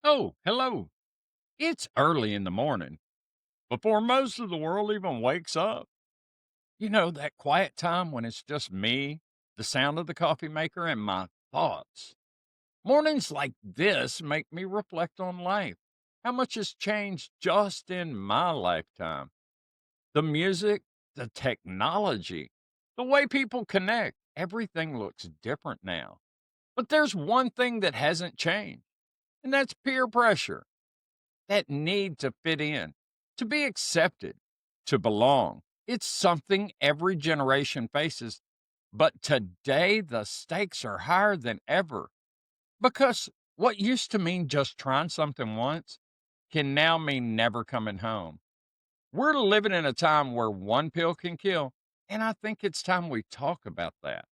Oh, hello. It's early in the morning, before most of the world even wakes up. You know, that quiet time when it's just me, the sound of the coffee maker, and my thoughts. Mornings like this make me reflect on life. How much has changed just in my lifetime? The music, the technology, the way people connect, everything looks different now. But there's one thing that hasn't changed, and that's peer pressure. That need to fit in, to be accepted, to belong. It's something every generation faces. But today, the stakes are higher than ever because what used to mean just trying something once can now mean never coming home. We're living in a time where one pill can kill, and I think it's time we talk about that.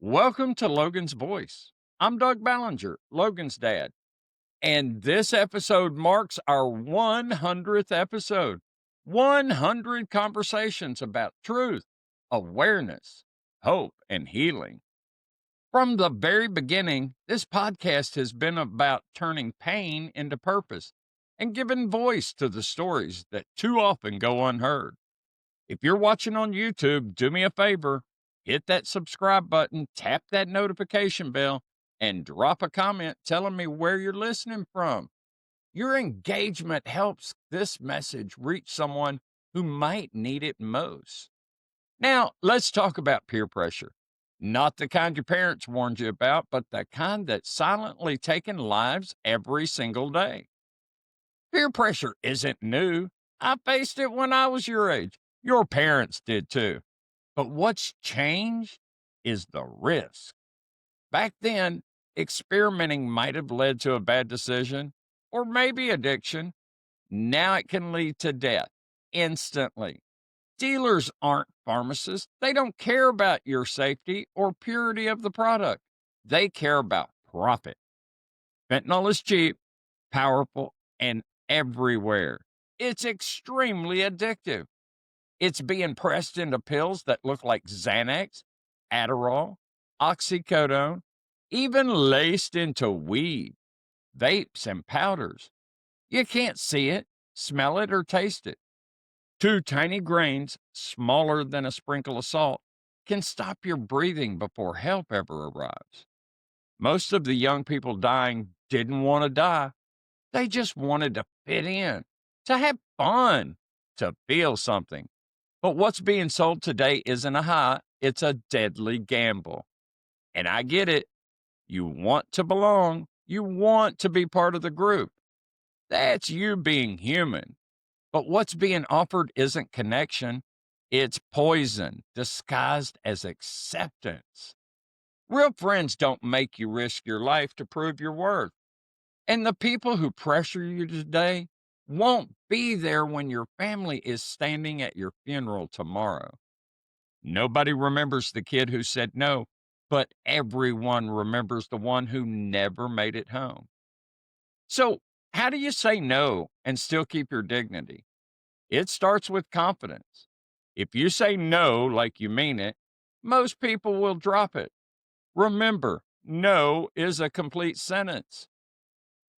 Welcome to Logan's Voice. I'm Doug Ballinger, Logan's dad. And this episode marks our 100th episode. 100 conversations about truth, awareness, hope, and healing. From the very beginning, this podcast has been about turning pain into purpose and giving voice to the stories that too often go unheard. If you're watching on YouTube, do me a favor, hit that subscribe button, tap that notification bell, and drop a comment telling me where you're listening from. Your engagement helps this message reach someone who might need it most. Now, let's talk about peer pressure. Not the kind your parents warned you about, but the kind that's silently taking lives every single day. Peer pressure isn't new. I faced it when I was your age. Your parents did too. But what's changed is the risk. Back then, experimenting might have led to a bad decision or maybe addiction. Now it can lead to death instantly. Dealers aren't pharmacists. They don't care about your safety or purity of the product. They care about profit. Fentanyl is cheap, powerful, and everywhere. It's extremely addictive. It's being pressed into pills that look like Xanax, Adderall, oxycodone, even laced into weed, vapes, and powders. You can't see it, smell it, or taste it. Two tiny grains, smaller than a sprinkle of salt, can stop your breathing before help ever arrives. Most of the young people dying didn't want to die. They just wanted to fit in, to have fun, to feel something. But what's being sold today isn't a high, it's a deadly gamble. And I get it. You want to belong, you want to be part of the group. That's you being human. But what's being offered isn't connection, it's poison disguised as acceptance. Real friends don't make you risk your life to prove your worth. And the people who pressure you today won't be there when your family is standing at your funeral tomorrow. Nobody remembers the kid who said no, but everyone remembers the one who never made it home. So, how do you say no and still keep your dignity? It starts with confidence. If you say no like you mean it, most people will drop it. Remember, no is a complete sentence.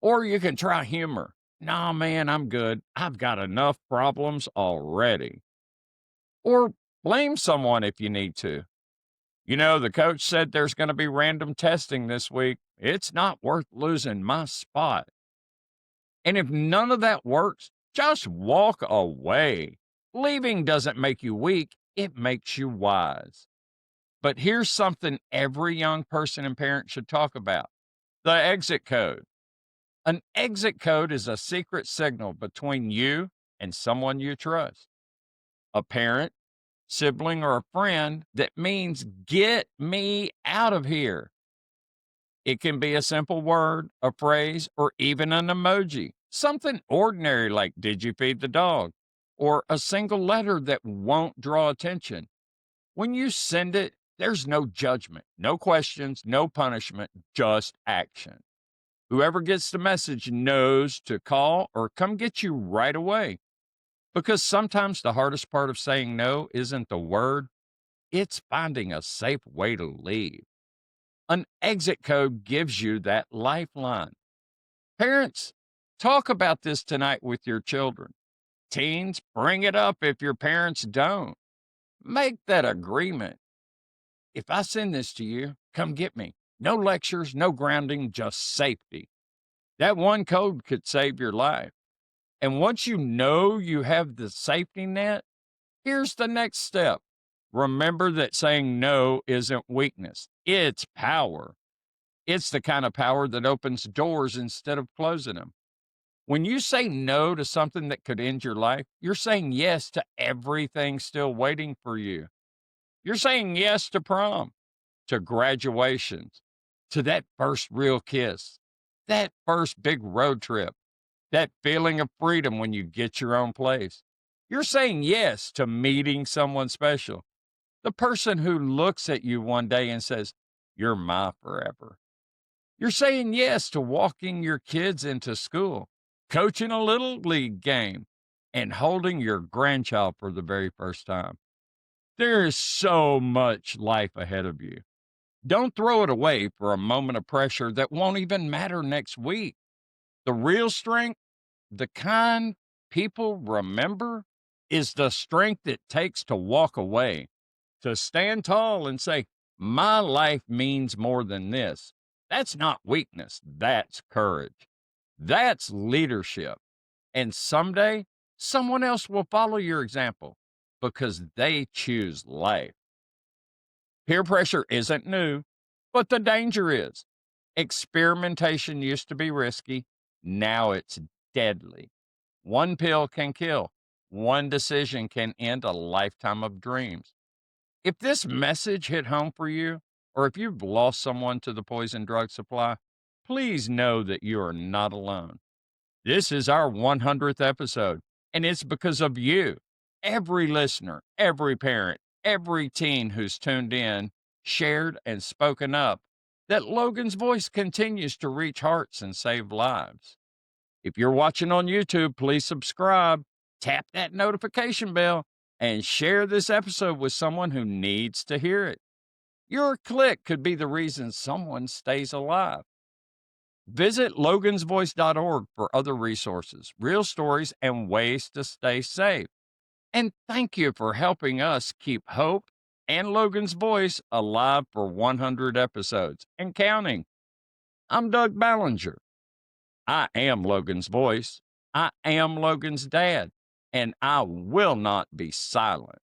Or you can try humor. Nah, man, I'm good. I've got enough problems already. Or blame someone if you need to. You know, the coach said there's going to be random testing this week. It's not worth losing my spot. And if none of that works, just walk away. Leaving doesn't make you weak, it makes you wise. But here's something every young person and parent should talk about: the exit code. An exit code is a secret signal between you and someone you trust, a parent, sibling, or a friend that means, get me out of here. It can be a simple word, a phrase, or even an emoji. Something ordinary like, did you feed the dog? Or a single letter that won't draw attention. When you send it, there's no judgment, no questions, no punishment, just action. Whoever gets the message knows to call or come get you right away. Because sometimes the hardest part of saying no isn't the word, it's finding a safe way to leave. An exit code gives you that lifeline. Parents, talk about this tonight with your children. Teens, bring it up if your parents don't. Make that agreement. If I send this to you, come get me. No lectures, no grounding, just safety. That one code could save your life. And once you know you have the safety net, here's the next step. Remember that saying no isn't weakness, it's power. It's the kind of power that opens doors instead of closing them. When you say no to something that could end your life, you're saying yes to everything still waiting for you. You're saying yes to prom, to graduations, to that first real kiss, that first big road trip, that feeling of freedom when you get your own place. You're saying yes to meeting someone special, the person who looks at you one day and says, "You're my forever." You're saying yes to walking your kids into school, coaching a little league game, and holding your grandchild for the very first time. There is so much life ahead of you. Don't throw it away for a moment of pressure that won't even matter next week. The real strength, the kind people remember, is the strength it takes to walk away, to stand tall and say, "My life means more than this." That's not weakness, that's courage. That's leadership. And someday, someone else will follow your example because they choose life. Peer pressure isn't new, but the danger is. Experimentation used to be risky, now it's deadly. One pill can kill, one decision can end a lifetime of dreams. If this message hit home for you, or if you've lost someone to the poison drug supply, please know that you are not alone. This is our 100th episode, and it's because of you. Every listener, every parent, every teen who's tuned in, shared, and spoken up, that Logan's voice continues to reach hearts and save lives. If you're watching on YouTube, please subscribe, tap that notification bell, and share this episode with someone who needs to hear it. Your click could be the reason someone stays alive. Visit logansvoice.org for other resources, real stories, and ways to stay safe. And thank you for helping us keep hope and Logan's voice alive for 100 episodes and counting. I'm Doug Ballinger. I am Logan's voice. I am Logan's dad, and I will not be silent.